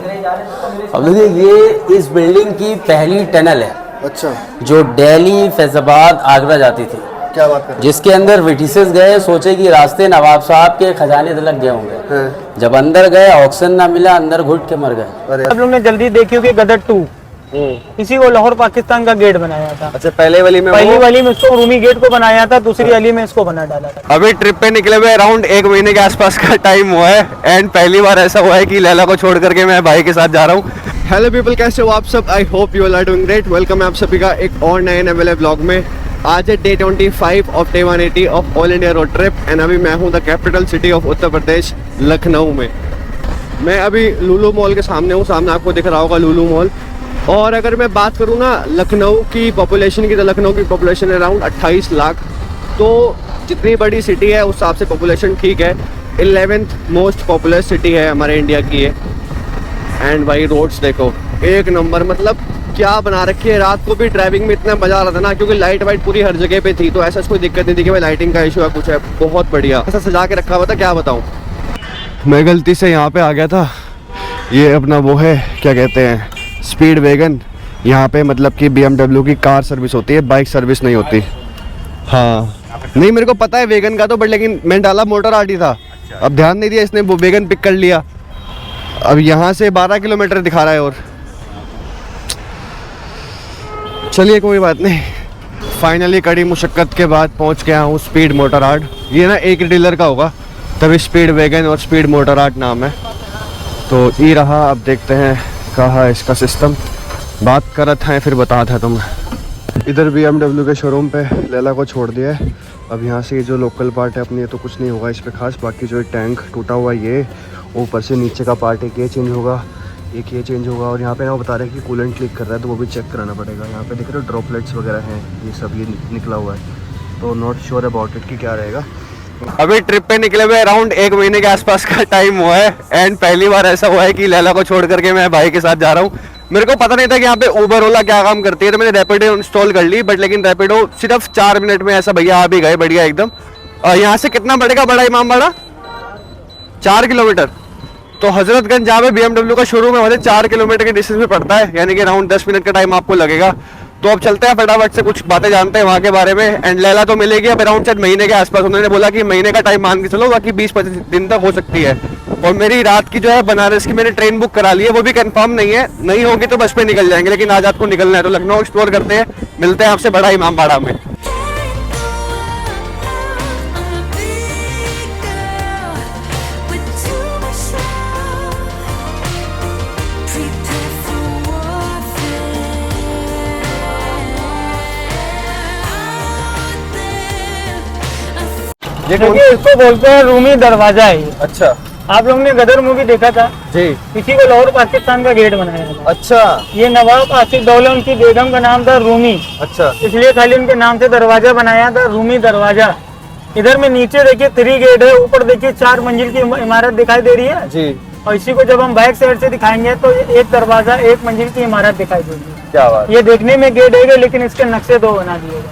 अब देखिए, ये इस बिल्डिंग की पहली टनल है। अच्छा, जो दिल्ली, फैजाबाद, आगरा जाती थी। क्या बात कर रहे जिसके अंदर ब्रिटिशर्स गए, सोचे कि रास्ते नवाब साहब के खजाने तक गए होंगे। हैं? जब अंदर गए, ऑक्सीजन ना मिला, अंदर घुट के मर गए। अरे आप लोग ने जल्दी देखी होगी गदर 2, इसी को लाहौर पाकिस्तान का गेट बनाया था। अच्छा, पहली वाली में इसको रूमी गेट को बनाया था, दूसरी वाली में इसको बना डाला था। अभी ट्रिप पे निकले हुए अराउंड 1 महीने के आसपास का टाइम हुआ है एंड पहली बार ऐसा हुआ है कि लैला को छोड़ करके मैं भाई के साथ जा रहा हूँ। हेलो पीपल, कैसे हो आप सब? I hope you are doing great. Welcome है आप सभी का एक और नए नए ब्लॉग में। आज है day 25 of day 180 of all India road trip and अभी मैं हूँ the capital city of Uttar Pradesh, Lucknow में। मैं अभी लुलु मॉल के सामने हूँ, सामने आपको दिख रहा होगा लुलु मॉल। और अगर मैं बात करूँ ना लखनऊ की पॉपुलेशन की, तो लखनऊ की पॉपुलेशन है अराउंड 28 लाख। तो जितनी बड़ी सिटी है उस हिसाब से पॉपुलेशन ठीक है। 11th मोस्ट पॉपुलर सिटी है हमारे इंडिया की है। एंड भाई रोड्स देखो, एक नंबर, मतलब क्या बना रखी है। रात को भी ड्राइविंग में इतना मजा आ रहा था ना, क्योंकि लाइट वाइट पूरी हर जगह पे थी, तो ऐसा कोई दिक्कत नहीं थी कि भाई लाइटिंग का इशू है कुछ है। बहुत बढ़िया ऐसा सजा के रखा हुआ था, क्या बताऊँ। मैं गलती से यहाँ पे आ गया था। ये अपना वो है, क्या कहते हैं, स्पीड वैगन। यहाँ पे मतलब कि BMW की कार सर्विस होती है, बाइक सर्विस नहीं होती। हाँ, नहीं मेरे को पता है वैगन का तो, बट लेकिन मैं डाला मोटर आरटी था। अब ध्यान नहीं दिया, इसने वो वैगन पिक कर लिया। अब यहाँ से 12 किलोमीटर दिखा रहा है। और चलिए कोई बात नहीं, फाइनली कड़ी मुशक्कत के बाद पहुँच गया हूँ स्पीड मोटर आर्ट। ये ना एक डीलर का होगा, तभी स्पीड वैगन और स्पीड मोटर आर्ट नाम है। तो ये रहा, अब देखते हैं कहाँ है इसका सिस्टम। बात करत हैं फिर बताते हैं तुम्हें। इधर BMW के शोरूम पे लैला को छोड़ दिया है। अब यहाँ से ये जो लोकल पार्ट है अपनी, ये तो कुछ नहीं होगा इस पे खास। बाकी जो टैंक टूटा हुआ है, ये ऊपर से नीचे का पार्ट एक ये चेंज होगा, एक ये चेंज होगा। और यहाँ पे ना वो बता रहे हैं कि कूलेंट लीक कर रहा है, तो वो भी चेक कराना पड़ेगा। यहाँ पे देख रहे हो ड्रॉपलेट्स वगैरह हैं, ये सब ये निकला हुआ है। तो नॉट श्योर अबाउट इट कि क्या रहेगा। अभी ट्रिप पे निकले हुए अराउंड 1 महीने के आसपास का टाइम हुआ है एंड पहली बार ऐसा हुआ है कि लैला को छोड़ करके मैं भाई के साथ जा रहा हूँ। मेरे को पता नहीं था कि यहाँ पे उबर ओला क्या काम करती है, तो मैंने रैपिडो इंस्टॉल कर ली। बट लेकिन रैपिडो सिर्फ 4 मिनट में ऐसा भैया आ भी गए, बढ़िया एकदम। यहाँ से कितना पड़ेगा बड़ा इमामबाड़ा? 4 किलोमीटर। तो हजरतगंज जहाँ पे BMW का शोरूम है, वहाँ से 4 किलोमीटर के डिस्टेंस में पड़ता है, यानी कि अराउंड 10 मिनट का टाइम आपको लगेगा। तो अब चलते हैं फटाफट से, कुछ बातें जानते हैं वहाँ के बारे में। एंड लैला तो मिलेगी अब अराउंड शायद महीने के आसपास। उन्होंने बोला कि महीने का टाइम मान के चलो, बाकी 20-25 दिन तक हो सकती है। और मेरी रात की जो है बनारस की मैंने ट्रेन बुक करा ली है, वो भी कंफर्म नहीं है, नहीं होगी तो बस पे निकल जाएंगे। लेकिन आज रात को निकलना है, तो लखनऊ एक्सप्लोर करते हैं। मिलते हैं आपसे बड़ा इमामबाड़ा में। देखिए, इसको बोलते हैं रूमी दरवाजा है। अच्छा, आप लोग ने गदर मूवी देखा था जी। इसी को लाहौर पाकिस्तान का गेट बनाया था। अच्छा, ये नवाब आसिफ दौला, उनकी बेगम का नाम था रूमी, अच्छा, इसलिए खाली उनके नाम से दरवाजा बनाया था, रूमी दरवाजा। इधर में नीचे देखिए 3 गेट है, ऊपर देखिए 4 मंजिल की इमारत दिखाई दे रही है जी। और इसी को जब हम बैक साइड से दिखाएंगे तो एक दरवाजा 1 मंजिल की इमारत दिखाई देगी। क्या बात। ये देखने में गेट है, लेकिन इसके नक्शे 2 बना दिए गए।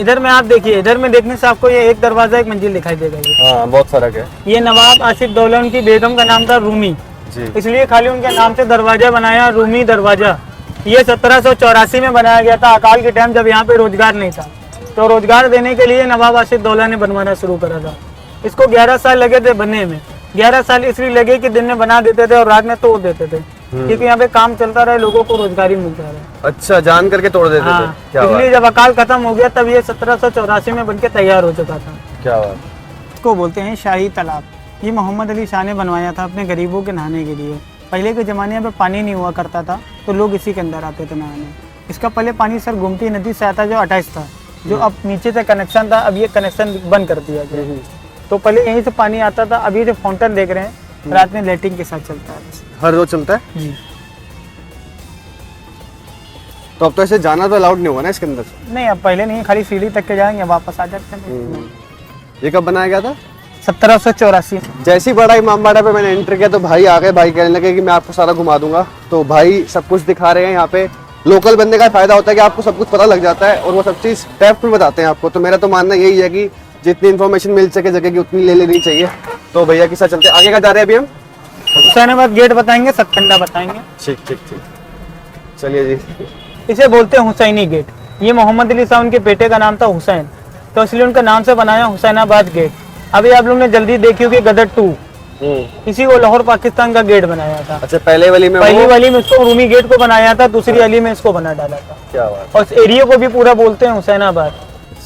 इधर में आप देखिए, इधर में देखने से आपको ये एक दरवाजा 1 मंजिल दिखाई देगा। हाँ, बहुत फर्क है। ये नवाब आसिफ दौला, उनकी बेगम का नाम था रूमी जी, इसलिए खाली उनके नाम से दरवाजा बनाया, रूमी दरवाजा। ये 1784 में बनाया गया था, अकाल के टाइम, जब यहाँ पे रोजगार नहीं था। तो रोजगार देने के लिए नवाब आसिफ दौला ने बनवाना शुरू करा था। इसको 11 साल लगे थे बनने में। 11 साल इसलिए लगे कि दिन में बना देते थे और रात में तोड़ देते थे, क्योंकि यहाँ पे काम चलता रहे, लोगों को रोजगारी मिलता रहे। अच्छा, जान करके तोड़ देते थे। क्या इसलिए जब अकाल खत्म हो गया, तब ये 1784 में बनके तैयार हो चुका था। क्या बात। इसको बोलते हैं शाही तालाब। ये मोहम्मद अली शाह ने बनवाया था अपने गरीबों के नहाने के लिए। पहले के ज़माने में पानी नहीं हुआ करता था, तो लोग इसी के अंदर आते थे नहाने। इसका पहले पानी सर गोमती नदी से आता, जो 28 था, जो अब नीचे से कनेक्शन था, अब ये कनेक्शन बंद कर दिया गया। तो पहले यहीं से पानी आता था। अभी जो फाउंटेन देख रहे हैं, रात में लाइटिंग के साथ चलता है, हर रोज चलता है जी। तो अब तो ऐसे जाना तो अलाउड नहीं होगा ना इसके अंदर? नहीं, अब पहले नहीं, खाली सीढ़ी तक के जाएंगे, वापस आ जाते हैं। ये कब बनाया गया था? 1784। जैसी बड़ा इमामबाड़ा पे मैंने एंटर किया तो भाई आ गए। भाई कहने लगे कि मैं आपको सारा घुमा दूंगा। तो भाई सब कुछ दिखा रहे हैं। यहाँ पे लोकल बंदे का फायदा होता है कि आपको सब कुछ पता लग जाता है और वो सब चीज़ डेप्थ में बताते हैं आपको। तो मेरा तो मानना यही है कि जितनी इन्फॉर्मेशन मिल सके जगह की, उतनी ले लेनी चाहिए। तो भैया के साथ चलते। आगे का जा रहे हैं अभी हम? हुसैनाबाद गेट बताएंगे, सतखंडा बताएंगे। ठीक ठीक ठीक, चलिए जी। इसे बोलते हैं हुसैनी गेट। ये मोहम्मद अली शाह उनके बेटे का नाम था हुसैन, तो इसलिए उनका नाम से बनाया हुसैनाबाद गेट। अभी आप लोग ने जल्दी देखी होगी गदर 2, इसी को लाहौर पाकिस्तान का गेट बनाया था। अच्छा, पहले वाली में इसको रूमी गेट को बनाया था, दूसरी वाली में इसको बना डाला था। क्या बात। और इस एरिया को भी पूरा बोलते हैं हुसैनाबाद।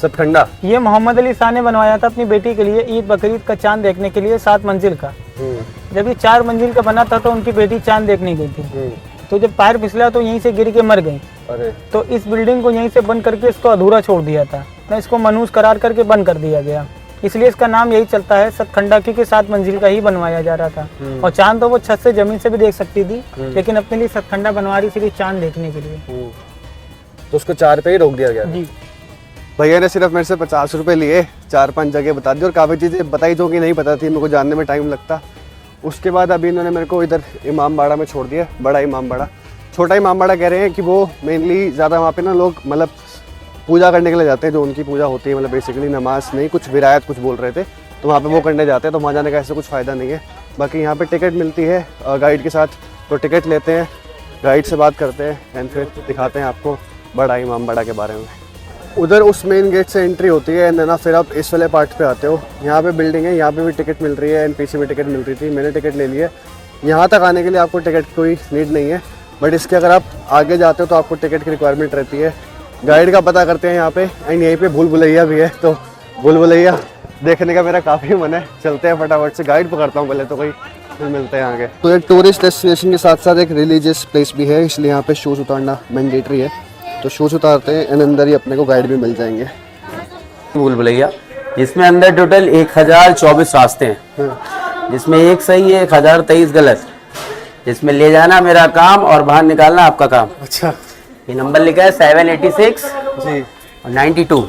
सतखंडा ये मोहम्मद अली शाह ने बनवाया था अपनी बेटी के लिए, ईद बकरीद का चांद देखने के लिए, 7 मंजिल का। जब ये 4 मंजिल का बना था तो उनकी बेटी चांद देखने गई थी, तो जब पैर फिसला तो यहीं से गिर के मर गई। अरे, तो इस बिल्डिंग को यहीं से बंद करके इसको अधूरा छोड़ दिया था, ना इसको मनहूस करार करके बंद कर दिया गया। इसलिए इसका नाम यही चलता है सतखंडा, क्योंकि 7 मंजिल का ही बनवाया जा रहा था। और चांद तो वो छत से जमीन से भी देख सकती थी, लेकिन अपने लिए सतखंडा बनवा रही सिर्फ चांद देखने के लिए। तो उसको 4 पे ही रोक दिया गया। जी, भैया ने सिर्फ मेरे से 50 रुपए लिए, 4-5 जगह बता दी और काफ़ी चीज़ें बताई जो कि नहीं पता थी, मेरे को जानने में टाइम लगता। उसके बाद अभी इन्होंने मेरे को इधर इमाम बाड़ा में छोड़ दिया, बड़ा इमाम बाड़ा। छोटा इमाम बाड़ा कह रहे हैं कि वो मेनली ज़्यादा वहाँ पे ना लोग मतलब पूजा करने के लिए जाते हैं, जो उनकी पूजा होती है, मतलब बेसिकली नमाज नहीं, कुछ विरायत कुछ बोल रहे थे, तो वहाँ पे वो करने जाते हैं। तो वहाँ जाने का ऐसा कुछ फ़ायदा नहीं है। बाकी यहाँ पे टिकट मिलती है गाइड के साथ, तो टिकट लेते हैं, गाइड से बात करते हैं एंड फिर दिखाते हैं आपको बड़ा इमाम बाड़ा के बारे में। उधर उस मेन गेट से एंट्री होती है एंड ना फिर आप इस वाले पार्ट पे आते हो। यहाँ पे बिल्डिंग है, यहाँ पे भी टिकट मिल रही है एंड पीछे में टिकट मिल रही थी, मैंने टिकट ले लिया। यहाँ तक आने के लिए आपको टिकट की कोई नीड नहीं है, बट इसके अगर आप आगे जाते हो तो आपको टिकट की रिक्वायरमेंट रहती है। गाइड का पता करते हैं यहाँ पे एंड यहीं पे भूल भुलैया भी है, तो भूल भुलैया देखने का मेरा काफ़ी मन है। चलते हैं फटाफट से, गाइड पकड़ता हूँ पहले तो, कोई फिर मिलते हैं आगे। तो एक टूरिस्ट डेस्टिनेशन के साथ साथ एक रिलीजियस प्लेस भी है, इसलिए यहाँ पे शूज़ उतारना मैंडेटरी है। तो शूज़ उतारते हैं एंड अंदर ही अपने को गाइड भी मिल जाएंगे। भूल भुलैया, इसमें अंदर टोटल 1024 रास्ते हैं, जिसमें एक सही है, 1023 गलत। इसमें ले जाना मेरा काम और बाहर निकालना आपका काम। अच्छा ये नंबर लिखा है 786 जी और 92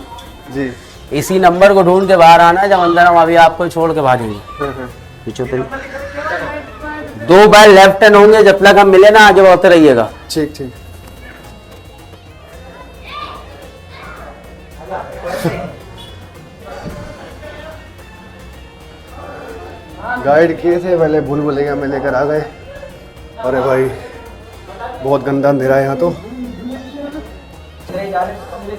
जी। इसी नंबर को ढूंढ के बाहर आना है। जब अंदर हम अभी आपको छोड़ के भागेंगे। पीछे फिर 2 बार लेफ्ट टर्न होंगे, जब तक हम मिले ना आगे बढ़ते रहिएगा। ठीक ठीक। गाइड किए थे पहले, भूल भुलैया में लेकर आ गए। अरे भाई बहुत गंदा अंधेरा है यहाँ तो।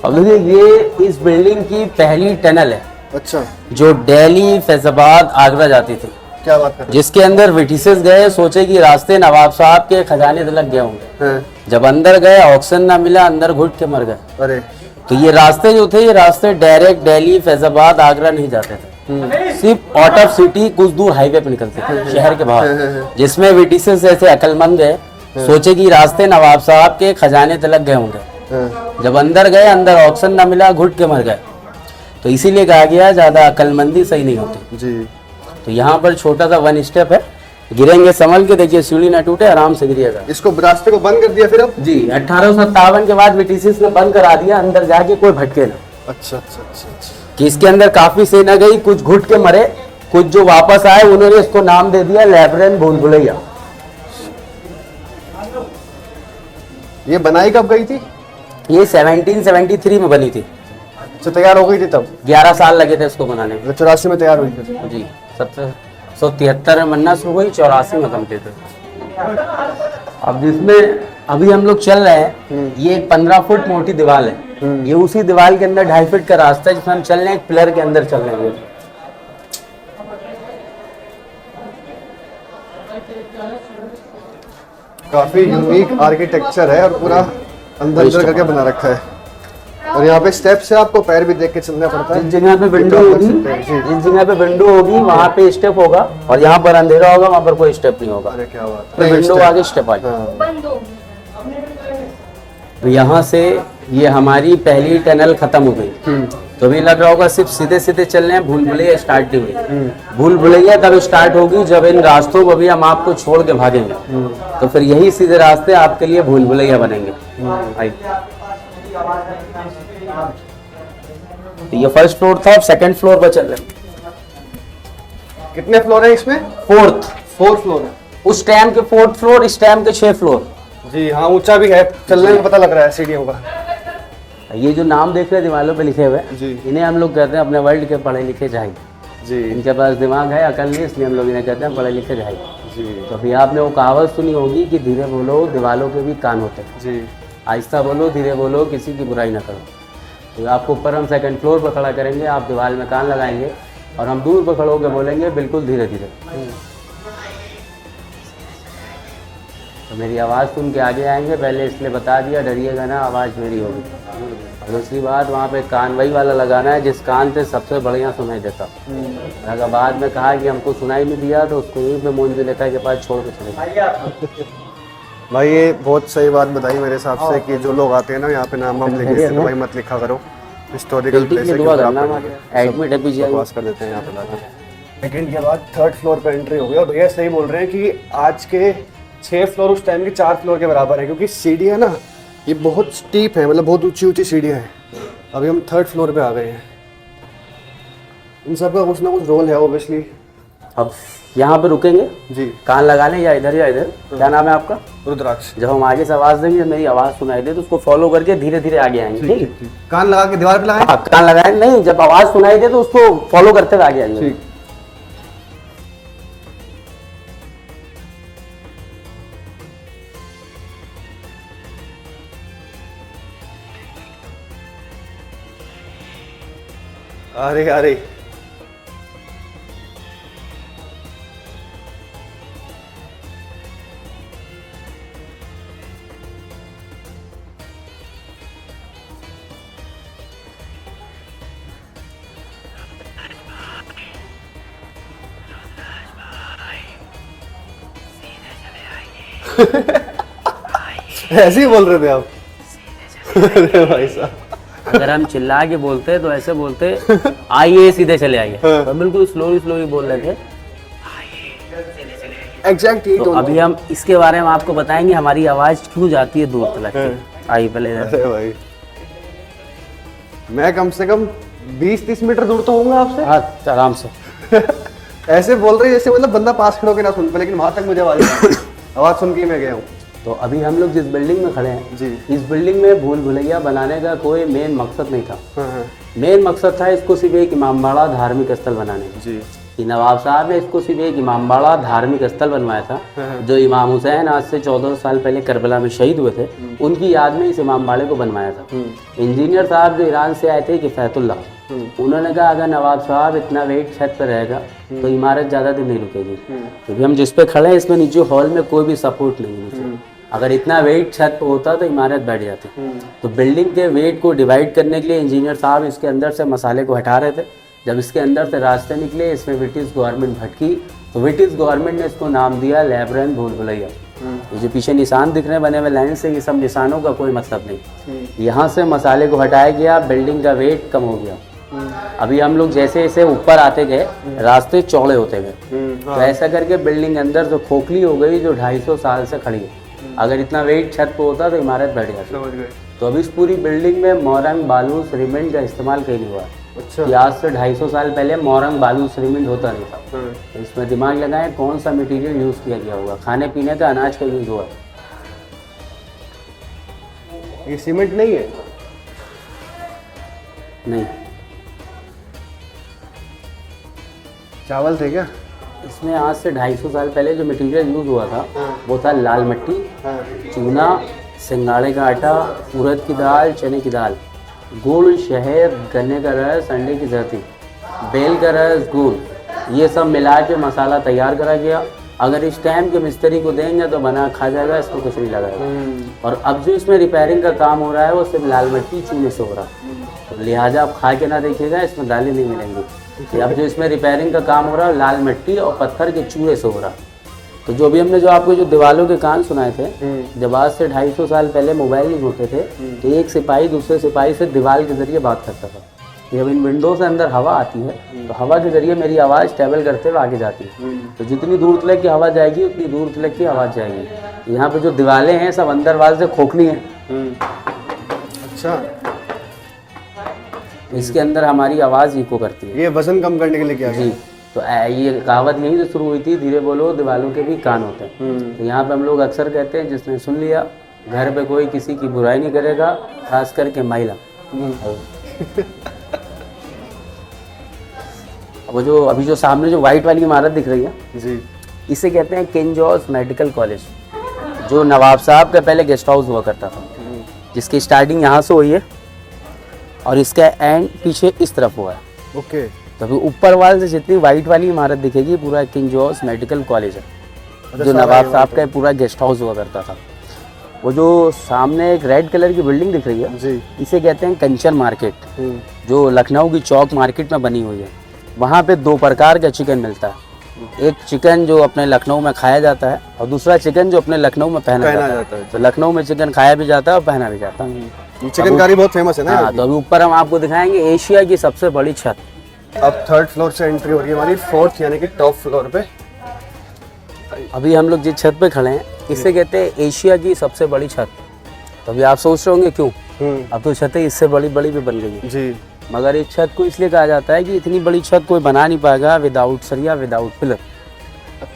अब देखिए, ये इस बिल्डिंग की पहली टनल है। अच्छा, जो दिल्ली, फैजाबाद, आगरा जाती थी, क्या बात कर जिसके अंदर ब्रिटिशर्स गए, सोचे कि रास्ते नवाब साहब के खजाने तलक गए होंगे। हैं? जब अंदर गए ऑक्सीजन ना मिला, अंदर घुट के मर गए। अरे तो ये रास्ते जो थे, ये रास्ते डायरेक्ट दिल्ली, फैजाबाद, आगरा नहीं जाते थे, सिर्फ आउट ऑफ सिटी कुछ दूर हाईवे पे निकलते थे, शहर के बाहर। जिसमें ब्रिटिशर्स ऐसे अकलमंद है, सोचे कि रास्ते नवाब साहब के खजाने तलक गए होंगे। जब अंदर गए, अंदर ऑक्सीजन ना मिला, घुट के मर गए। तो इसीलिए कहा गया ज्यादा अकलमंदी सही नहीं होती जी। तो यहाँ पर छोटा सा 1 स्टेप है, गिरेंगे संभल के, देखिए सीढ़ी ना टूटे, आराम से गिरिएगा। इसको रास्ते को बंद कर दिया फिर अब? जी, 1857 के बाद ब्रिटिशर्स ने बंद करा दिया, अंदर जाके कोई भटके ना। अच्छा अच्छा अच्छा अच्छा। कि इसके अंदर काफी सेना गई, कुछ घुट के मरे, कुछ जो वापस आए उन्होंने इसको नाम दे दिया लेब्रेन भूल भुलैया। ये बनाई कब गई थी? ये 1773 में बनी थी। अच्छा, तैयार हो गई थी तब? 11 साल लगे थे इसको बनाने में। 84 में तैयार हुई थी? जी, 1773 में बनना शुरू हुई, 84 में कंप्लीट हुई। अब जिसमें अभी हम लोग चल रहे हैं, ये एक 15 फुट मोटी दीवार है। ये उसी दीवार के अंदर 2.5 फीट का रास्ता है, जिसमें हम चल रहे हैं, एक पिलर के अंदर चल रहे हैं। काफी यूनिक आर्किटेक्चर है और पूरा अंदर करके बना रखा है। और यहाँ पे स्टेप से आपको पैर भी देख के चलना पड़ता है। जिस जगह पे विंडो होगी, जिस जगह पे विंडो होगी वहाँ पे स्टेप होगा, और यहाँ पर अंधेरा होगा, वहाँ पर कोई स्टेप नहीं होगा। अरे क्या बात तो विंडो आगे स्टेप आगे। तो यहाँ से ये हमारी पहली टनल खत्म हो गई। तो अभी लग रहा होगा सिर्फ सीधे सीधे चल रहे हैं, भूल भुलैया स्टार्ट नहीं हुई। भूल भुलैया तब स्टार्ट होगी जब इन रास्तों को भी हम आपको छोड़ के भागेंगे, तो फिर यही सीधे रास्ते आपके लिए भूल भुलैया बनेंगे। तो ये फर्स्ट फ्लोर था, अब सेकंड फ्लोर पर चल रहे हैं। कितने फ्लोर है इसमें? 4th 4 फ्लोर है। उस टाइम के 4th फ्लोर, इस टाइम के 6 फ्लोर। जी हाँ, ऊंचा भी है, चलने में पता लग रहा है सीढ़ियों का। ये जो नाम देख रहे हैं दीवारों पे लिखे हुए, इन्हें हम लोग कहते हैं अपने वर्ल्ड के पढ़े लिखे जाहिल। जी, इनके पास दिमाग है, अकल नहीं, इसलिए हम लोग इन्हें कहते हैं पढ़े लिखे जाहिल। जी तो अभी आपने वो कहावत सुनी होगी कि धीरे बोलो दीवालों के भी कान होते हैं, जी आहिस्ता बोलो धीरे बोलो किसी की बुराई ना करो। तो आपको ऊपर हम सेकंड फ्लोर पर खड़ा करेंगे, आप दीवार में कान लगाएंगे और हम दूर पर खड़े होकर बोलेंगे बिल्कुल धीरे धीरे। तो मेरी आवाज़ सुन के आगे आएंगे, पहले इसलिए बता दिया डरिएगा ना, आवाज़ मेरी होगी। और दूसरी बात वहाँ पे कान वही वाला लगाना है जिस कान से सबसे बढ़िया सुनाई देता। अगर बाद में कहा कि हमको सुनाई नहीं दिया तो उसको यहीं पे मोहन लेखा के पास छोड़ के चले जाए। भाई ये बहुत सही बात बताई मेरे हिसाब से कि जो लोग आते हैं ना यहाँ पे नाम वाम लिखे तो भाई मत लिखा करो, हिस्टोरिकल प्लेस है, दुआ करना एडमिट है पीछे बकवास कर देते हैं यहाँ पे लाकर। सेकंड के बाद थर्ड फ्लोर पे एंट्री हो गई और भैया सही बोल रहे हैं कि आज के 6 फ्लोर उस टाइम के 4 फ्लोर के बराबर है, क्योंकि सीढ़ियाँ ना ये बहुत स्टीप है, मतलब बहुत ऊंची ऊंची सीढ़ियाँ हैं। अभी हम थर्ड फ्लोर पे आ गए हैं। इन सब का कुछ ना कुछ रोल है ऑब्वियसली। अब यहाँ पे रुकेंगे जी, कान लगा लें या इधर या इधर। क्या नाम है आपका? रुद्राक्ष। जब हम आगे से आवाज़ देंगे, जब मेरी आवाज़ सुनाई दे तो उसको फॉलो करके धीरे धीरे आगे आएंगे। ठीक है, कान लगा के दीवार पे लगाएं। हाँ, कान लगाए नहीं, जब आवाज़ सुनाई दे तो उसको फॉलो करते हुए आगे आएंगे। ठीक। अरे अरे ऐसे ही बोल रहे थे आप? अरे भाई साहब, अगर हम चिल्ला के बोलते तो ऐसे बोलते आइए सीधे चले आइए, तो बिल्कुल स्लोली स्लोली बोल रहे थे। एग्जैक्ट यही तो टोन। अभी हम इसके बारे में आपको बताएंगे हमारी आवाज़ क्यों जाती है दूर तक के। आइए पहले इधर। अरे भाई मैं कम से कम 20-30 मीटर दूर तो होऊंगा आपसे। हाँ, आराम से। ऐसे बोल रहे जैसे मतलब बंदा पास खड़े होकर ना सुन पाए, लेकिन वहां तक मुझे आवाज सुन के मैं गया हूँ। तो अभी हम लोग जिस बिल्डिंग में खड़े हैं जी। इस बिल्डिंग में भूल भुलैया बनाने का कोई मेन मकसद नहीं था। हाँ, मेन मकसद था इसको सिर्फ एक इमामबाड़ा धार्मिक स्थल बनाने का। जी कि नवाब साहब ने इसको सिर्फ एक इमामबाड़ा धार्मिक स्थल बनवाया था। जो इमाम हुसैन आज से 14 साल पहले करबला में शहीद हुए थे, उनकी याद में इस इमामबाड़े को बनवाया था। इंजीनियर साहब जो ईरान से आए थे किफ़ायतुल्लाह, उन्होंने कहा अगर नवाब साहब इतना वेट छत पर रहेगा तो इमारत ज़्यादा दिन नहीं रुकेगी, क्योंकि हम जिस पे खड़े हैं इसमें नीचे हॉल में कोई भी सपोर्ट नहीं है नीचे। अगर इतना वेट छत पर होता तो इमारत बैठ जाती। तो बिल्डिंग के वेट को डिवाइड करने के लिए इंजीनियर साहब इसके अंदर से मसाले को हटा रहे थे। जब इसके अंदर से रास्ते निकले, इसमें ब्रिटिश गवर्नमेंट भटकी, तो ब्रिटिश गवर्नमेंट ने इसको नाम दिया लेबरन भूल भुलैया। ये जो पीछे निशान दिख रहे हैं बने हुए लाइन से, ये सब निशानों का कोई मतलब नहीं। यहाँ से मसाले को हटाया गया, बिल्डिंग का वेट कम हो गया। अभी हम लोग जैसे जैसे ऊपर आते गए रास्ते चौड़े होते गए, तो ऐसा करके बिल्डिंग अंदर जो खोखली हो गई जो 250 साल से खड़ी है। अगर इतना वेट छत पे होता तो इमारत बैठ जाती। तो अभी इस पूरी बिल्डिंग में मोरंग बालू सीमेंट का इस्तेमाल कहीं नहीं हुआ। अच्छा। कि आज से 250 साल पहले मोरंग बालू सीमेंट होता नहीं था। तो इसमें दिमाग लगाएं कौन सा मटेरियल यूज़ किया गया होगा। खाने पीने का अनाज का यूज़ हुआ। ये सीमेंट नहीं है? नहीं, चावल थे क्या? इसमें आज से 250 साल पहले जो मटेरियल यूज़ हुआ था वो था लाल मिट्टी, चूना, सिंगाड़े का आटा, उड़द की दाल, चने की दाल, गुड़, शहद, गन्ने का रस, अंडे की जर्दी, बेल का रस, गुड़, ये सब मिला के मसाला तैयार करा गया। अगर इस टाइम के मिस्त्री को देंगे तो बना खा जाएगा, इसको कुछ नहीं लगाएगा। और अब जो इसमें रिपेयरिंग का काम हो रहा है वो सिर्फ लाल मिट्टी चूने से हो रहा है, तो लिहाजा आप खा के ना देखिएगा, इसमें दालें नहीं मिलेंगी। अब जो इसमें रिपेयरिंग का काम हो रहा है लाल मिट्टी और पत्थर के चूहे से हो रहा है। तो जो भी हमने जो आपको जो दीवालों के कान सुनाए थे, जब आज से 250 साल पहले मोबाइल नहीं होते थे तो एक सिपाही दूसरे सिपाही से दीवार के जरिए बात करता था। जब इन विंडो से अंदर हवा आती है तो हवा के जरिए मेरी आवाज़ ट्रैवल करते हुए आगे जाती है। तो जितनी दूर तक की हवा जाएगी उतनी दूर तक की आवाज़ जाएगी। यहाँ पे जो दीवारें हैं सब अंदर वाल से खोखली हैं। अच्छा, इसके अंदर हमारी आवाज़ इको करती है। ये वजन कम करने के लिए किया जी, तो ये कहावत यहीं से शुरू हुई थी, धीरे बोलो दीवालों के भी कान होते हैं। तो यहाँ पे हम लोग अक्सर कहते हैं जिसने सुन लिया घर पे कोई किसी की बुराई नहीं करेगा, खास करके महिला। वो जो अभी जो सामने जो वाइट वाली इमारत दिख रही है जी, इसे कहते हैं किंग जॉर्ज मेडिकल कॉलेज, जो नवाब साहब का पहले गेस्ट हाउस हुआ करता था, जिसकी स्टार्टिंग यहाँ से हुई है और इसका एंड पीछे इस तरफ हुआ है। ओके। तो अभी ऊपर वाले से जितनी वाइट वाली इमारत दिखेगी पूरा किंग जॉर्ज मेडिकल कॉलेज है, जो नवाब साहब का पूरा गेस्ट हाउस हुआ करता था। वो जो सामने एक रेड कलर की बिल्डिंग दिख रही है जी। इसे कहते हैं कंचन मार्केट, जो लखनऊ की चौक मार्केट में बनी हुई है। वहाँ पे दो प्रकार का चिकन मिलता है, एक चिकन जो अपने लखनऊ में खाया जाता है और दूसरा चिकन जो अपने लखनऊ में पहना जाता है। तो लखनऊ में चिकन खाया भी जाता है और पहना भी जाता है। चिकनकारी बहुत फेमस है ना। हाँ, तो अभी ऊपर हम आपको दिखाएंगे एशिया की सबसे बड़ी छत। अब 3rd फ्लोर से एंट्री हो रही है हमारी 4th यानी कि टॉप फ्लोर पे। अभी हम लोग जिस छत पे खड़े हैं इसे कहते हैं एशिया की सबसे बड़ी छत। तो अभी आप सोच रहे होंगे क्यों, अब तो छतें इससे बड़ी बड़ी भी बन गई है जी। मगर इस छत को इसलिए कहा जाता है कि इतनी बड़ी छत कोई बना नहीं पाएगा विदाउट सरिया, विदाउट पिलर।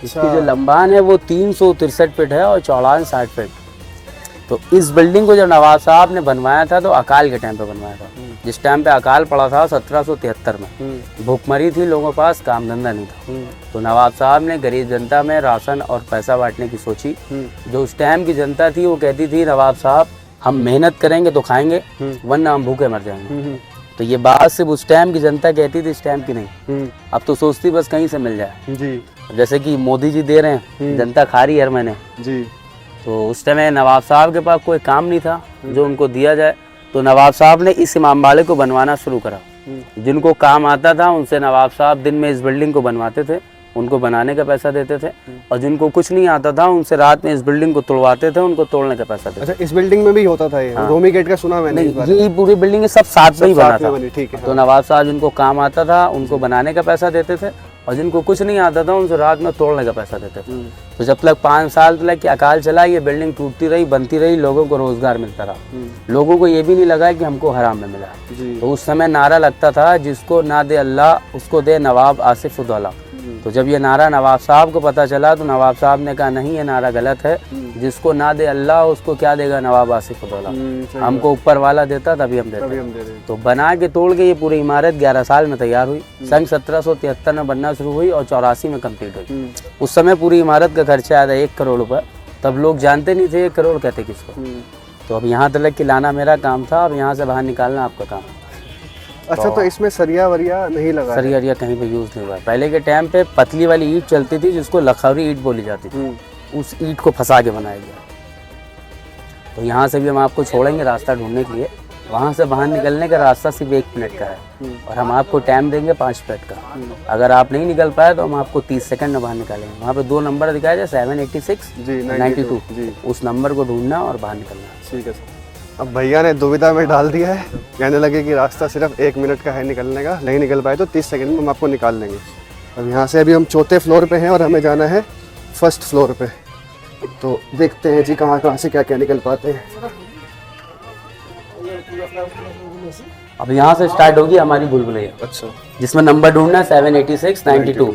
इसकी जो लंबान है वो 363 फीट है और चौड़ान 60 फीट। तो इस बिल्डिंग को जब नवाब साहब ने बनवाया था तो अकाल के टाइम पे बनवाया था। जिस टाइम पे अकाल पड़ा था 1773 में, भूखमरी थी, लोगों के पास काम धंधा नहीं था। तो नवाब साहब ने गरीब जनता में राशन और पैसा बांटने की सोची। जो उस टाइम की जनता थी वो कहती थी नवाब साहब हम मेहनत करेंगे तो खाएंगे वरना हम भूखे मर जाएंगे। तो ये बात सिर्फ उस टाइम की जनता कहती थी, इस टाइम की नहीं। अब तो सोचती बस कहीं से मिल जाए जी। जैसे कि मोदी जी दे रहे हैं, जनता खा रही है हर महीने जी। तो उस टाइम नवाब साहब के पास कोई काम नहीं था जो उनको दिया जाए। तो नवाब साहब ने इस इमामबाड़े को बनवाना शुरू करा। जिनको काम आता था उनसे नवाब साहब दिन में इस बिल्डिंग को बनवाते थे, उनको बनाने का पैसा देते थे। और जिनको कुछ नहीं आता था उनसे रात में इस बिल्डिंग को तोड़वाते थे, उनको तोड़ने का पैसा देते थे। अच्छा, इस बिल्डिंग में भी होता था ये? रोमी गेट का सुना मैंने। ये पूरी बिल्डिंग सब साथ में ही बना था। ठीक है। तो नवाब साहब जिनको काम आता था उनको बनाने का पैसा देते थे और जिनको कुछ नहीं आता था उनसे रात में तोड़ने का पैसा देते थे। तो जब तक 5 साल तक अकाल चला ये बिल्डिंग टूटती रही, बनती रही, लोगों को रोजगार मिलता रहा। लोगों को ये भी नहीं लगा कि हमको हराम में मिला। तो उस समय नारा लगता था जिसको ना दे अल्लाह उसको दे नवाब आसिफ उद्दौला। तो जब ये नारा नवाब साहब को पता चला तो नवाब साहब ने कहा नहीं ये नारा गलत है, जिसको ना दे अल्लाह उसको क्या देगा नवाब आसिफ उद्दौला। हमको ऊपर वाला देता तभी हम देते। तो बना के तोड़ के ये पूरी इमारत 11 साल में तैयार हुई। सन 1773 में बनना शुरू हुई और 84 में कंप्लीट हुई। उस समय पूरी इमारत का खर्चा आया था 1 करोड़ रुपये। तब लोग जानते नहीं थे 1 करोड़ कहते किसको। तो अब यहाँ तक कि लाना मेरा काम था, अब यहाँ से बाहर निकालना आपका काम। अच्छा, तो इसमें सरिया वरिया नहीं लगा? सरिया कहीं पे यूज़ नहीं हुआ। पहले के टाइम पे पतली वाली ईंट चलती थी जिसको लखौरी ईंट बोली जाती थी, उस ईंट को फंसा के बनाया गया। तो यहाँ से भी हम आपको छोड़ेंगे रास्ता ढूंढने के लिए। वहाँ से बाहर निकलने का रास्ता सिर्फ 1 मिनट का है और हम आपको टाइम देंगे 5 मिनट का। अगर आप नहीं निकल पाए तो हम आपको 30 सेकंड में बाहर निकालेंगे। वहाँ पे 2 नंबर दिखाया जाए 786 92। उस नंबर को ढूंढना और बाहर निकलना। ठीक है सर। अब भैया ने दुविधा में डाल दिया है, कहने लगे कि रास्ता सिर्फ 1 मिनट का है निकलने का, नहीं निकल पाए तो 30 सेकंड में हम आपको निकाल लेंगे। अब यहाँ से अभी हम 4थे फ्लोर पे हैं और हमें जाना है 1st फ्लोर पे। तो देखते हैं जी कहाँ से क्या क्या निकल पाते हैं। अब यहाँ से स्टार्ट होगी हमारी भूलभुलैया। अच्छा, जिसमें नंबर ढूंढना है 786 92।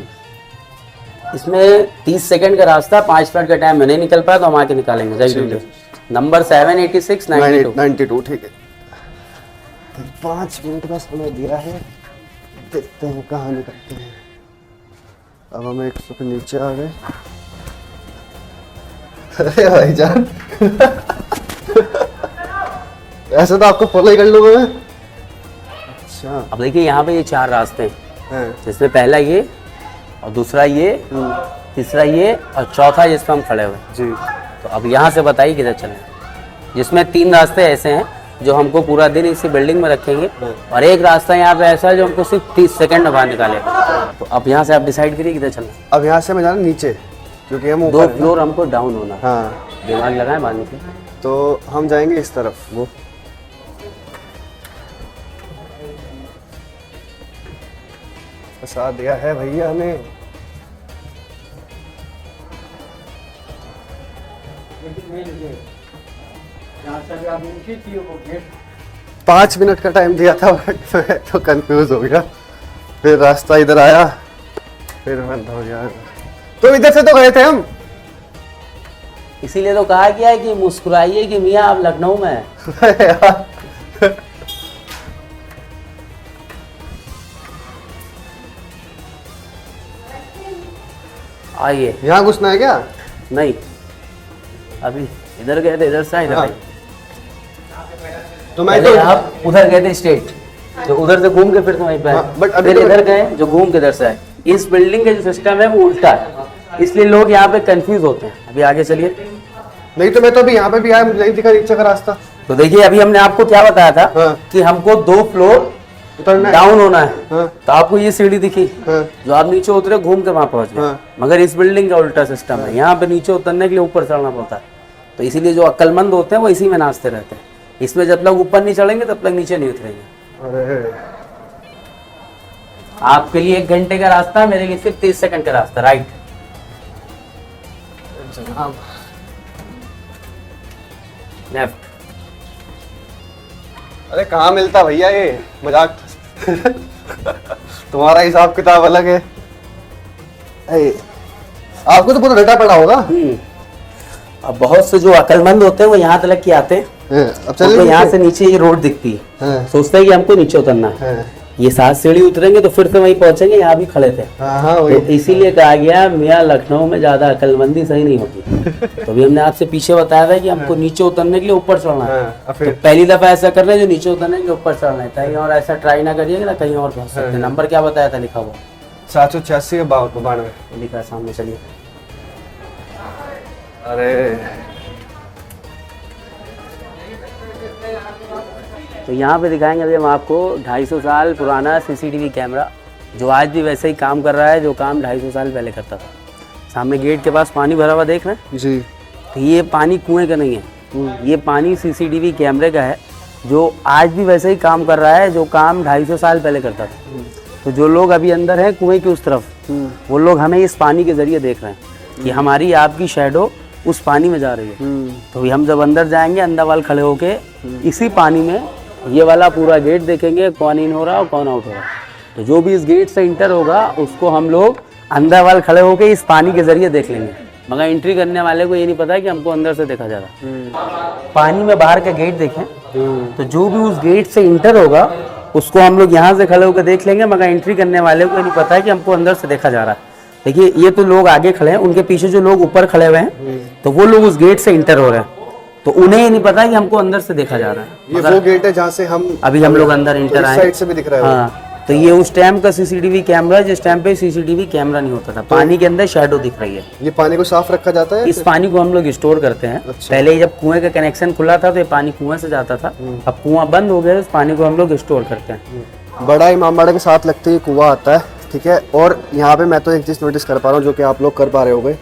इसमें 30 सेकंड का रास्ता, 5 मिनट का टाइम में नहीं निकल पाया तो हम आके निकालेंगे। जय नंबर 786 92। ठीक है। 5 मिनट का समय दिया है, देखते हैं कहाँ निकलते हैं। अब हम 100 पे नीचे आ गए। अरे भाईजान ऐसे तो आपको फॉलो ही कर लूँगा मैं। अच्छा, अब देखिए यहाँ पे ये 4 रास्ते हैं, जिसमें पहला ये और दूसरा ये, तीसरा ये और चौथा जिस पर हम खड़े हुए जी। तो अब यहाँ से बताइए किधर चलें। जिसमें 3 रास्ते ऐसे हैं जो हमको पूरा दिन इसी बिल्डिंग में रखेंगे और एक रास्ता यहाँ पे ऐसा है जो हमको सिर्फ 30 सेकंड में बाहर निकालेगा। तो अब यहाँ से आप डिसाइड करिए किधर चलना। अब यहाँ से मैं जाना नीचे क्योंकि हम 2 फ्लोर हमको डाउन होना। हाँ, दिमाग लगाए बांधने के। तो हम जाएंगे इस तरफ। वो फंसा दिया है भैया ने। पाँच मिनट का टाइम दिया था बट मैं तो कंफ्यूज हो गया। फिर रास्ता इधर आया, फिर बंद हो गया। तो इधर से तो गए थे हम। इसीलिए तो कहा गया है कि मुस्कुराइए कि मियाँ आप लखनऊ में हैं। आइए। यहाँ घुसना है क्या? नहीं, अभी इधर गए थे, इधर से इधर आए। तो मैं पहले तो आप उधर गए थे स्ट्रेट, जो उधर से घूम के फिर से वहीं पे आए। बट अभी फिर तो इधर गए जो घूम के इधर से आए। इस बिल्डिंग का जो सिस्टम है वो उल्टा है, इसलिए लोग यहाँ पे कंफ्यूज होते हैं। अभी आगे चलिए। नहीं तो मैं तो अभी यहाँ पे भी आया, मुझे नहीं दिखा नीचे का रास्ता। तो देखिए अभी हमने आपको क्या बताया था हाँ। कि हमको 2 फ्लोर उतरना है। डाउन होना है। हाँ। तो आपको ये सीढ़ी दिखी, हाँ। जो आप नीचे उतरे घूम के वहां पहुंच गए। हाँ। मगर इस बिल्डिंग का उल्टा सिस्टम है, यहाँ पे नीचे उतरने के लिए ऊपर चढ़ना पड़ता है। तो इसीलिए जो अक्लमंद होते हैं वो इसी में नाचते रहते हैं। इसमें जब तक ऊपर नहीं चढ़ेंगे तब तक नीचे नहीं उतरेंगे। अरे आपके लिए 1 घंटे का रास्ता है, मेरे लिए सिर्फ 30 सेकंड का रास्ता। Right, left. अरे कहाँ मिलता भैया ये मजाक। तुम्हारा हिसाब किताब अलग है। आपको तो पूरा रटा पड़ा होगा। अब बहुत से जो अक्लमंद होते हैं वो यहाँ तक की आते हैं। अब तो यहाँ से नीचे ये रोड दिखती है, हाँ। सोचते हैं कि हमको नीचे उतरना है। ये 7 सीढ़ी उतरेंगे तो फिर से वहीं पहुंचेंगे। यहाँ भी खड़े थे, तो इसीलिए कहा गया मियाँ लखनऊ में ज्यादा अक्लमंदी सही नहीं होती। तो अभी हमने आपसे पीछे बताया था कि हमको नीचे उतरने के लिए ऊपर चढ़ना है। तो पहली दफा ऐसा कर रहे हैं जो नीचे उतरने के लिए ऊपर चढ़ना है। कहीं और ऐसा ट्राई ना करिएगा ना, कहीं और पहुंच सकते हैं। नंबर क्या बताया था लिखा हुआ? 786 के 92 लिखा है सामने, चलिए। अरे तो यहाँ पे दिखाएंगे अभी हम आपको 250 साल पुराना सीसीटीवी कैमरा, जो आज भी वैसे ही काम कर रहा है जो काम 250 साल पहले करता था। सामने गेट के पास पानी भरा हुआ देख रहे हैं जी। तो ये पानी कुएं का नहीं है, ये पानी सीसीटीवी कैमरे का है, जो आज भी वैसे ही काम कर रहा है जो काम 250 साल पहले करता था। तो जो लोग अभी अंदर हैं कुएं की उस तरफ, वो लोग हमें इस पानी के जरिए देख रहे हैं कि हमारी आपकी शैडो उस पानी में जा रही है। तो अभी हम जब अंदर जाएंगे अंदर वाल खड़े होके इसी पानी में ये वाला पूरा गेट देखेंगे, कौन इन हो रहा है और कौन आउट हो रहा है। तो जो भी इस गेट से इंटर होगा उसको हम लोग अंदर वाल खड़े होके इस पानी के जरिए देख लेंगे। मगर एंट्री करने वाले को ये नहीं पता है कि हमको अंदर से देखा जा रहा है। पानी में बाहर का गेट देखें तो जो भी उस गेट से इंटर होगा उसको हम लोग यहाँ से खड़े होकर देख लेंगे, मगर एंट्री करने वाले को ये नहीं पता है कि हमको अंदर से देखा जा रहा है। देखिए ये तो लोग आगे खड़े हैं, उनके पीछे जो लोग ऊपर खड़े हुए हैं तो वो लोग उस गेट से इंटर हो रहे हैं, तो उन्हें ये नहीं पता कि हमको अंदर से देखा जा रहा है। ये वो गेट है जहाँ से हम अभी हम लोग अंदर इंटर आए, साइड से भी दिख रहा है। हाँ, तो ये उस टाइम का सीसीटीवी कैमरा है जिस टाइम पे सीसीटीवी कैमरा नहीं होता था। पानी के अंदर शैडो दिख रही है। ये पानी को साफ रखा जाता है? इस पानी को हम लोग स्टोर करते हैं। पहले जब कुएं का कनेक्शन खुला था तो ये पानी कुएं से जाता था, अब कुआं बंद हो गया, इस पानी को हम लोग स्टोर करते हैं। बड़ा इमामबाड़ा के साथ लगते ही कुआं आता है, ठीक है। और यहाँ पे मैं तो एक चीज़ नोटिस कर पा रहा हूँ जो कि आप लोग कर पा रहे होगे,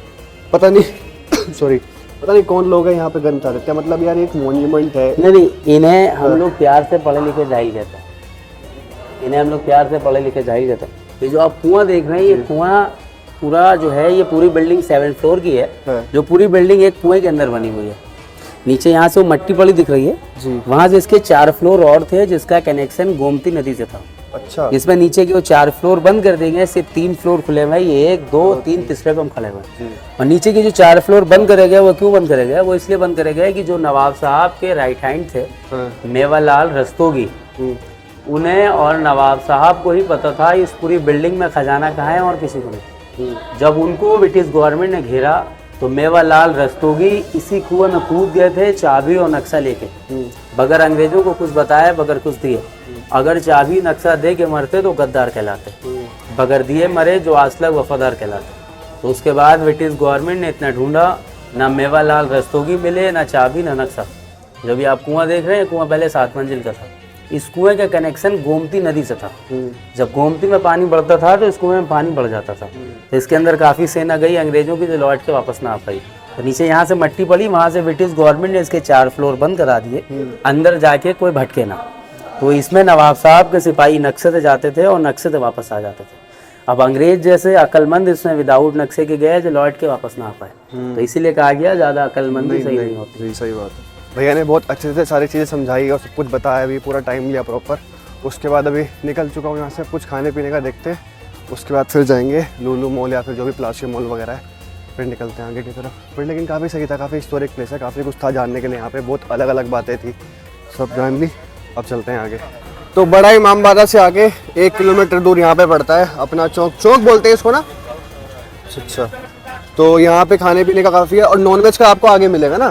पता नहीं सॉरी पता नहीं कौन लोग हैं यहाँ पे गन चला देते हैं। मतलब यार एक मॉन्यूमेंट है। नहीं, इन्हें हम लोग प्यार से पढ़े लिखे जाहिल कहते हैं। इन्हें हम लोग प्यार से पढ़े लिखे जाहिल कहते हैं। ये जो आप कुआं देख रहे हैं ये कुआं पूरा जो है ये पूरी बिल्डिंग 7 फ्लोर की है, जो पूरी बिल्डिंग एक कुएं के अंदर बनी हुई है। नीचे यहाँ से वो मट्टी पड़ी दिख रही है, वहाँ से इसके 4 फ्लोर और थे जिसका कनेक्शन गोमती नदी से था। अच्छा। इसमें नीचे के वो 4 फ्लोर बंद कर देंगे, सिर्फ 3 फ्लोर खुले हुए हैं। ये 1 2 3 तीसरे पे हम खड़े हुए हैं। और नीचे के जो 4 फ्लोर बंद करे गए वो क्यों बंद करे गए? वो इसलिए बंद करे गए कि जो नवाब साहब के राइट हैंड थे मेवालाल रस्तोगी, उन्हें और नवाब साहब को ही पता था इस पूरी बिल्डिंग में खजाना कहाँ है और किसी को नहीं। जब उनको ब्रिटिश गवर्नमेंट ने घेरा तो मेवालाल रस्तोगी इसी कुएं में कूद गए थे चाबी और नक्शा लेके, बगैर अंग्रेजों को कुछ बताए, बगैर कुछ दिए। अगर चाबी नक्शा दे के मरते तो गद्दार कहलाते, बगैर दिए मरे जो आसलग वफादार कहलाते। तो उसके बाद ब्रिटिश गवर्नमेंट ने इतना ढूंढा, ना मेवालाल रस्तोगी मिले, ना चाबी, ना नक्शा। जब भी आप कुआं देख रहे हैं, कुआं पहले 7 मंजिल का था। इस कुएं का कनेक्शन गोमती नदी से था। जब गोमती में पानी बढ़ता था तो इस कुएं में पानी बढ़ जाता था। तो इसके अंदर काफ़ी सेना गई अंग्रेजों की, जो लौट के वापस ना आ पाई। तो नीचे यहाँ से मट्टी पड़ी, वहाँ से ब्रिटिश गवर्नमेंट ने इसके 4 फ्लोर बंद करा दिए, अंदर जाके कोई भटके ना। तो इसमें नवाब साहब के सिपाही नक्शे से जाते थे और नक्शे से वापस आ जाते थे। अब अंग्रेज जैसे अक्लमंद इसमें विदाउट नक्शे के गए जो लौट के वापस ना आ पाए। तो इसीलिए कहा गया ज़्यादा अक्लमंदी सही नहीं होती। सही बात है। भैया ने बहुत अच्छे से सारी चीज़ें समझाई और सब कुछ बताया भी, पूरा टाइम लिया प्रॉपर। उसके बाद अभी निकल चुका हूँ यहाँ से, कुछ खाने पीने का देखते हैं, उसके बाद फिर जाएंगे लुलु मॉल या फिर जो भी प्लासी मॉल वगैरह है, फिर निकलते हैं आगे की तरफ। फिर लेकिन काफ़ी सही था, काफ़ी हिस्टोरिक प्लेस है, काफ़ी कुछ था जानने के लिए यहाँ पे, बहुत अलग अलग बातें थी, सब जान ली। अब चलते हैं आगे। तो बड़ा इमामबाड़ा से आगे 1 किलोमीटर दूर यहाँ पे पड़ता है अपना चौक, चौक बोलते हैं इसको ना। अच्छा, तो यहाँ पे खाने पीने का काफ़ी है। और नॉनवेज का आपको आगे मिलेगा ना?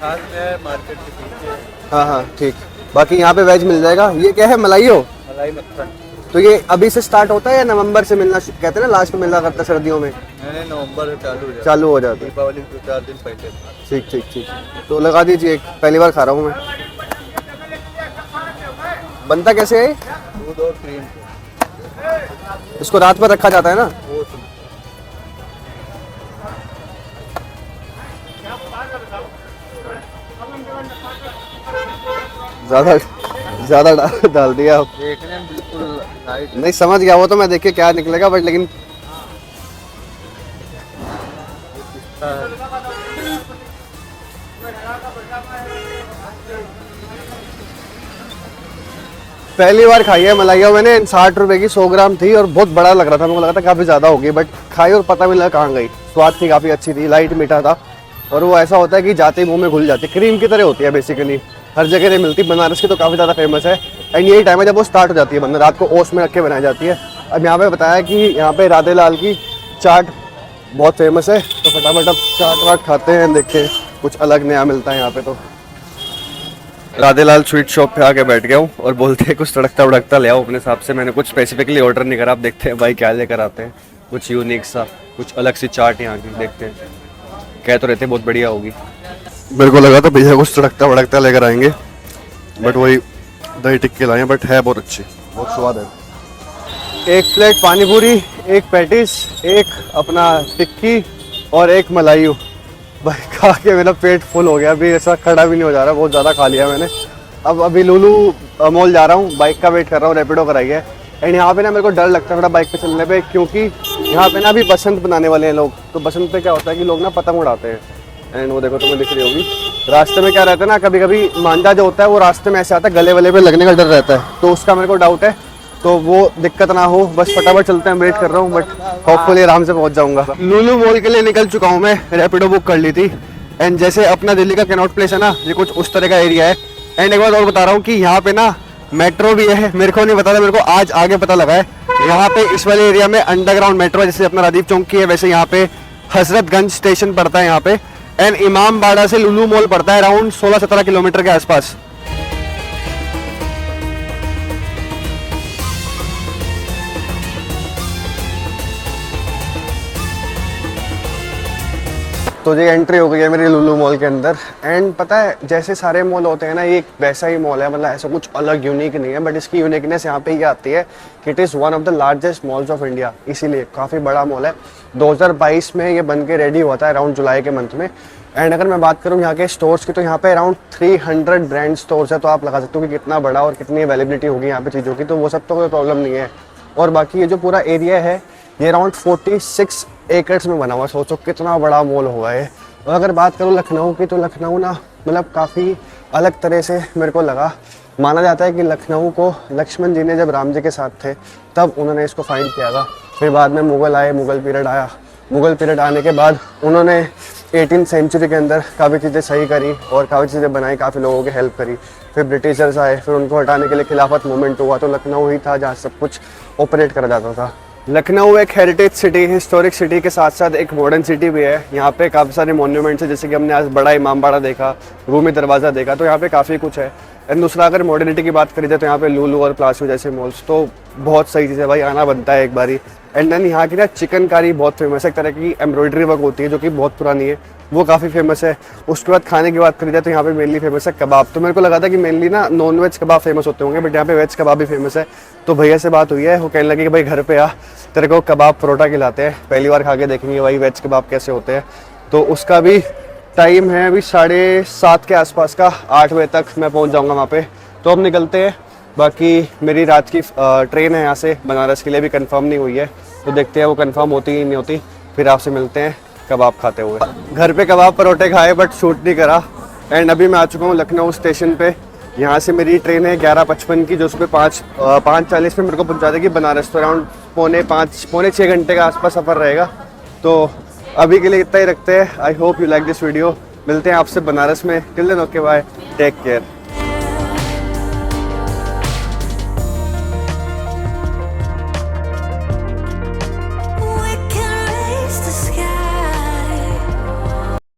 मार्केट के पीछे। हाँ हाँ ठीक। बाकी यहाँ पे वेज मिल जाएगा। ये क्या है, मलाई हो? मलाई मक्खन। तो ये अभी से स्टार्ट होता है या नवंबर से मिलना कहते हैं ना, लास्ट में मिलना करता है सर्दियों में? मैंने नवंबर से चालू हो जाता है। दीपावली 2-4 दिन पहले। ठीक ठीक ठीक। तो लगा दीजिए एक, पहली बार खा रहा हूँ मैं। बनता कैसे है? दूध और क्रीम। इसको रात में रखा जाता है ना? वो ज़्यादा ज़्यादा डाल दिया। देखने में बिल्कुल लाइट। नहीं समझ गया वो तो, मैं देखिए क्या निकलेगा, बट लेकिन पहली बार खाई है मलाइया मैंने। 60 रुपए की 100 ग्राम थी और बहुत बड़ा लग रहा था, मुझे लगा था काफ़ी ज़्यादा होगी, बट खाई और पता भी लगा कहाँ गई। स्वाद थी काफ़ी अच्छी थी, लाइट मीठा था। और वो ऐसा होता है कि जाते ही मुंह में घुल जाती है, क्रीम की तरह होती है बेसिकली। हर जगह नहीं मिलती, बनारस की तो काफ़ी ज़्यादा फेमस है। एंड यही टाइम है जब वो स्टार्ट हो जाती है बनना, रात को ओस में रख के बनाई जाती है। अब यहाँ पे बताया कि यहाँ पे राधे लाल की चाट बहुत फेमस है, तो फटाफट अब चाट वाट खाते हैं, देखते हैं कुछ अलग नया मिलता है यहाँ पे। तो राधे लाल स्वीट शॉप पे आके बैठ गया हूँ और बोलते हैं कुछ तड़कता भड़कता ले आओ अपने हिसाब से। मैंने कुछ स्पेसिफिकली ऑर्डर नहीं करा, आप देखते हैं भाई क्या लेकर आते हैं। कुछ यूनिक सा, कुछ अलग सी चाट यहाँ की, देखते हैं। कह तो रहते बहुत बढ़िया होगी। मेरे को लगा था भैया कुछ तड़कता भड़कता लेकर आएंगे, बट वही दही टिक्के लाए, बट है बहुत अच्छी, बहुत स्वाद है। एक प्लेट पानी पूरी, एक पैटिस, एक अपना टिक्की और एक मलाइयो। भाई खा के मेरा पेट फुल हो गया, अभी ऐसा खड़ा भी नहीं हो जा रहा, बहुत ज़्यादा खा लिया मैंने। अब अभी लुलू मॉल जा रहा हूँ, बाइक का वेट कर रहा हूँ, रैपिडो कराई है। एंड यहाँ पे ना मेरे को डर लगता है थोड़ा बाइक पे चलने पे, क्योंकि यहाँ पे ना अभी बसंत बनाने वाले हैं लोग। तो बसंत पे क्या होता है कि लोग ना पतंग उड़ाते हैं। एंड वो देखो तुम्हें दिख रही होगी, रास्ते में क्या रहता है ना, कभी कभी मांझा जो होता है वो रास्ते में ऐसे आता है, गले वले पे लगने का डर रहता है, तो उसका मेरे को डाउट है। तो वो दिक्कत ना हो, बस फटाफट चलते हैं, वेट कर रहा हूँ, बट होपफुली आराम से पहुंच जाऊंगा। लुलू मॉल के लिए निकल चुका हूँ मैं, रैपिडो बुक कर ली थी। एंड जैसे अपना दिल्ली का कैनॉट प्लेस है ना, ये कुछ उस तरह का एरिया है। एंड एक बात और बता रहा हूँ कि यहाँ पे ना मेट्रो भी है, मेरे को नहीं पता था, मेरे को आज आगे पता लगा है। यहाँ पे इस वाले एरिया में अंडरग्राउंड मेट्रो, जैसे अपना राजीव चौक की है, वैसे यहाँ पे हजरतगंज स्टेशन पड़ता है यहाँ पे। एंड इमामबाड़ा से लुलू मॉल पड़ता है अराउंड 16-17 किलोमीटर के आसपास। तो ये एंट्री हो गई है मेरी लुलू मॉल के अंदर। एंड पता है जैसे सारे मॉल होते हैं ना, ये एक वैसा ही मॉल है, मतलब ऐसा कुछ अलग यूनिक नहीं है, बट इसकी यूनिकनेस यहाँ पे ये आती है कि it is one of the largest malls of India, इसीलिए काफ़ी बड़ा मॉल है। 2022 में ये बन के रेडी हुआ था अराउंड जुलाई के मंथ में। एंड अगर मैं बात करूँ यहाँ के स्टोर्स की, तो यहाँ पे अराउंड 300 ब्रांड स्टोर्स है, तो आप लगा सकते हो कि कितना बड़ा और कितनी अवेलेबिलिटी होगी यहाँ पे चीज़ों की, तो वो सब तो कोई प्रॉब्लम नहीं है। और बाकी ये जो पूरा एरिया है ये अराउंड 46 एकड़ में बना हुआ है, सोचो कितना बड़ा मॉल होगा ये। और अगर बात करूँ लखनऊ की, तो लखनऊ ना मतलब काफ़ी अलग तरह से मेरे को लगा। माना जाता है कि लखनऊ को लक्ष्मण जी ने जब राम जी के साथ थे तब उन्होंने इसको फाइंड किया था। फिर बाद में मुग़ल आए, मुग़ल पीरियड आया, मुग़ल पीरियड आने के बाद उन्होंने 18th सेंचुरी के अंदर काफ़ी चीज़ें सही करी और काफ़ी चीज़ें बनाई, काफ़ी लोगों की हेल्प करी। फिर ब्रिटिशर्स आए, फिर उनको हटाने के लिए खिलाफत मूवमेंट हुआ, तो लखनऊ ही था जहाँ सब कुछ ऑपरेट करा जाता था। लखनऊ एक हेरिटेज सिटी, हिस्टोरिक सिटी के साथ साथ एक मॉडर्न सिटी भी है। यहाँ पे काफ़ी सारे मॉन्यूमेंट्स हैं, जैसे कि हमने आज बड़ा इमामबाड़ा देखा, रूमी दरवाज़ा देखा, तो यहाँ पे काफ़ी कुछ है। एंड दूसरा अगर मॉडर्निटी की बात करी जाए तो यहाँ पे लुलू और प्लासो जैसे मॉल्स तो बहुत सही चीज़ है भाई, आना बनता है एक बारी। एंड देन यहाँ की ना चिकनकारी बहुत फेमस है, एक तरह की एम्ब्रॉयडरी वर्क होती है जो कि बहुत पुरानी है, वो काफ़ी फेमस है। उसके बाद खाने की बात करी जाए तो यहाँ पे मेनली फेमस है कबाब। तो मेरे को लगा था कि मेनली ना नॉन वेज कबाब फेमस होते होंगे, बट यहाँ पे वेज कबाब भी फेमस है। तो भैया से बात हुई है, वो कहने लगे कि भाई घर पे आ, तेरे को कबाब परोठा खिलाते हैं, पहली बार खा के देखेंगे भाई वेज कबाब कैसे होते हैं। तो उसका भी टाइम है अभी 7:30 के आसपास का, 8 बजे तक मैं पहुँच जाऊँगा वहाँ पे। तो अब निकलते हैं, बाकी मेरी रात की ट्रेन है यहाँ से बनारस के लिए, भी कंफर्म नहीं हुई है, तो देखते हैं वो कंफर्म होती ही नहीं होती, फिर आपसे मिलते हैं कबाब खाते हुए। घर पे कबाब परोठे खाए बट शूट नहीं करा। एंड अभी मैं आ चुका हूँ लखनऊ स्टेशन पे। यहाँ से मेरी ट्रेन है 11:55 की, जो उसमें 5:40 में मेरे को पहुँचा देगी बनारस। तो अराउंड पौने 6 घंटे का आसपास सफ़र रहेगा। तो अभी के लिए इतना ही रखते हैं। I hope you like this video. मिलते हैं आपसे बनारस में। Till then okay bye, take care.